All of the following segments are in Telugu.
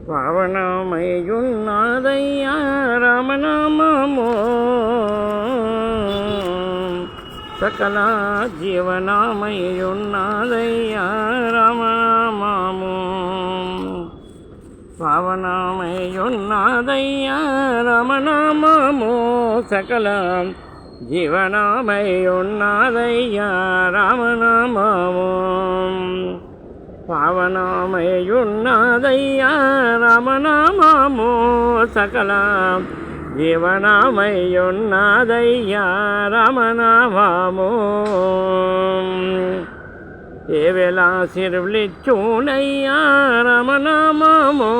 పావనమయ్యున్నదయ్యా రామనామము సకల జీవనమయ్యున్నదయ్యా రామనామము పావనమయ్యున్నదయ్యా రామనామము సకల జీవనమయ్యున్నదయ్యా రామనామము పావనమయ్యున్నదయ్యా రామనామము సకల జీవనమయ్యున్నదయ్యా రామనామము ఏ వేళ సిరులిచ్చునయ్యా రామనామము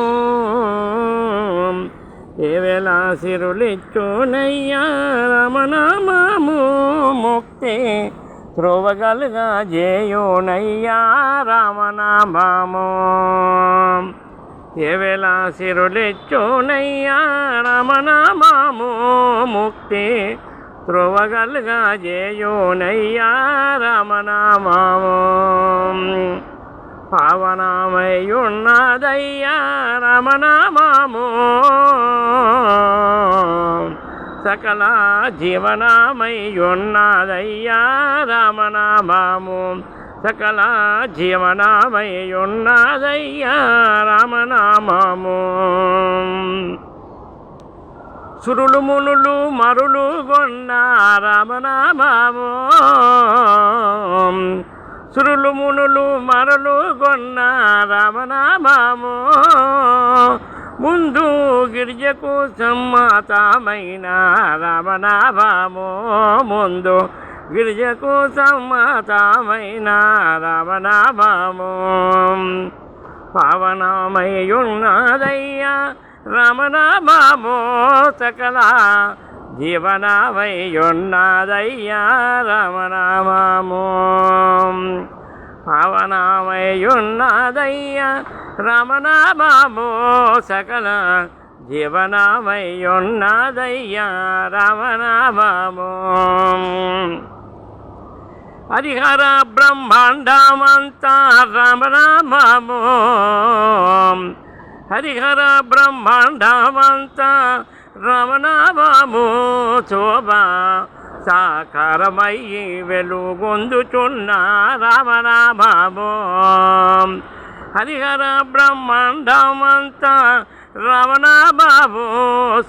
ఏ వేళ సిరులిచ్చునయ్యా రామనామము ముక్తి త్రోవగలుగా జేయునయ్యా రామనామము ఏ వేళ సిరులిచ్చునయ్యా రామనామము ముక్తి త్రోవగలుగా జేయునయ్యా రామనామము పావనమయ్యున్నదయ్యా రామనామము సకల జీవనమయ్యున్నదయ్యా రామనామము సకల జీవనమయ్యున్నదయ్యా రామనామము సురులు మునులు మరులు గొన్న రామనామము సురులు మునులు మరులు గొన్న రామనామము ముందు గిరిజకు సమ్మతమైన రామనామము ముందు గిరిజకు సమ్మతమైన రామనామము పావనమయ్యున్నదయ్యా రామనామము సకల జీవనమయ్యున్నదయ్యా రామనామము పావనమయ్యున్నదయ్యా రామనామము సకల జీవనమయ్యున్నదయ్యా రామనామము హరిహర బ్రహ్మాండమంతా రామనామము హరిహర బ్రహ్మాండమంతా రామనామము శోభా సాకారమయ్యి వెలుగొందుచున్న రామనామము హరిహర బ్రహ్మాండమంతా రామనామము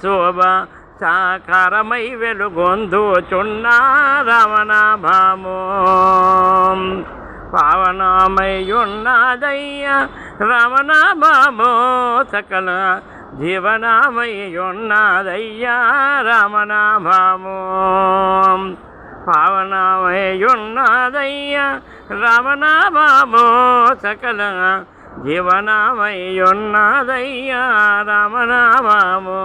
శోభా సాకారమై వెలుగొందుచున్న రామనామము పావనమయ్యున్నదయ్యా రామనామము సకల జీవనమయ్యున్నదయ్యా రామనామము పావనమయ్యున్నదయ్యా రామనామము సకల జీవనమయ్యున్నదయ్యా రామనామము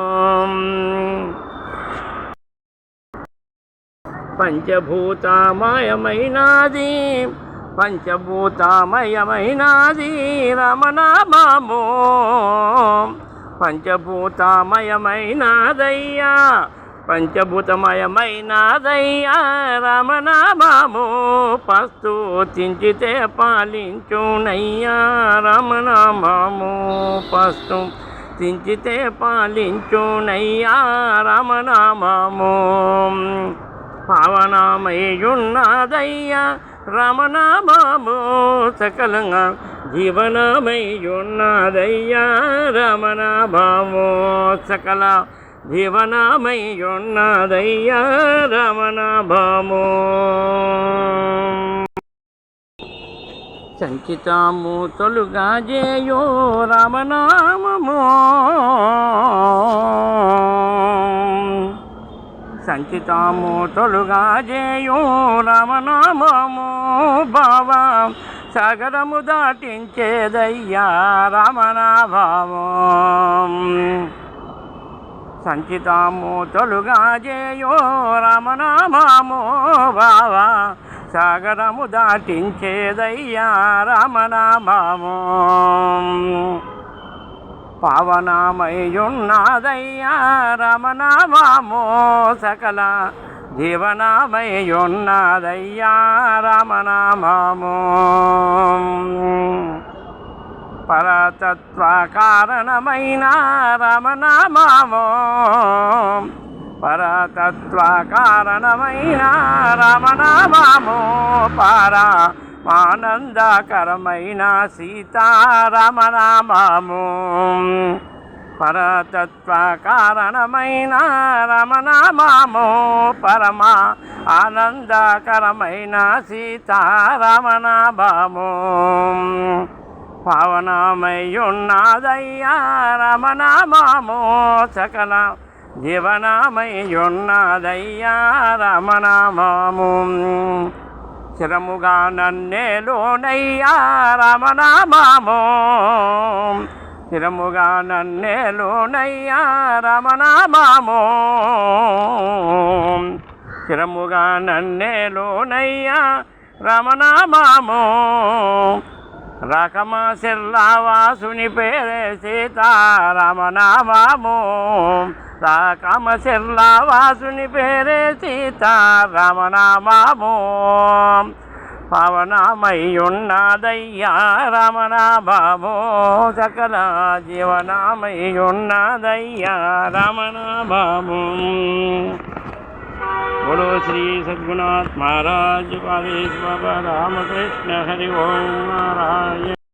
పంచభూతమయమైనది పంచభూతమయమైనది రామనామము పంచభూతమయమైనదయ్యా పంచభూతమయమైనదయ్యా రామనామము ప్రస్తుతించితే పాలించునయ్యా రామనామము ప్రస్తుతించితే పాలించునయ్యా రామనామము పావనమయ్యున్నదయ్యా రామనామము సకలంగా జీవనమయ్యున్నదయ్యా రామనామము సకల జీవనమయ్యున్నదయ్యా రామనామము సంచితము తొలుగా జేయో రామనామము సంచితము తొలుగా జేయో రామనామము బావా సాగరము దాటించేదయ్యా రామనామము సంచితము తొలుగా జేయో రామనామము బావా సాగరము దాటించేదయ్యా రామనామము పావనమయ్యున్నదయ్యా రామనామము సకల జీవనమయ్యున్నదయ్యా రామనామము పరతత్వ కారణమైన రమణామము పరతత్వ కారణమైన రమణామము పరమానందకరమైన సీతారమణామము పరతత్వ కారణమైన రమణామము పరమా ఆనందకరమైన సీతారమణామము పావనమయ్యున్నదయ్యా రమణామము సకల జీవనమయ్యున్నదయ్యా రమణామము చిరముగా నన్నేలునయ్యా రమణామము చిరముగా నన్నేలునయ్యా రమణామము చిరముగా నన్నేలునయ్యా రమణామము రకమ సిర్లావాసుని పేరే సీతారమణామము రకమ సిర్లావాసుని పేరే సీతారమణామము పవనమయ్యున్నదయ్యా రమణామము సకల జీవనమయ్యున్నదయ్యా రమణామము बोलो श्री सद्गुनाथ महाराज पादेश बाबा रामकृष्ण हरि ओम नारायण।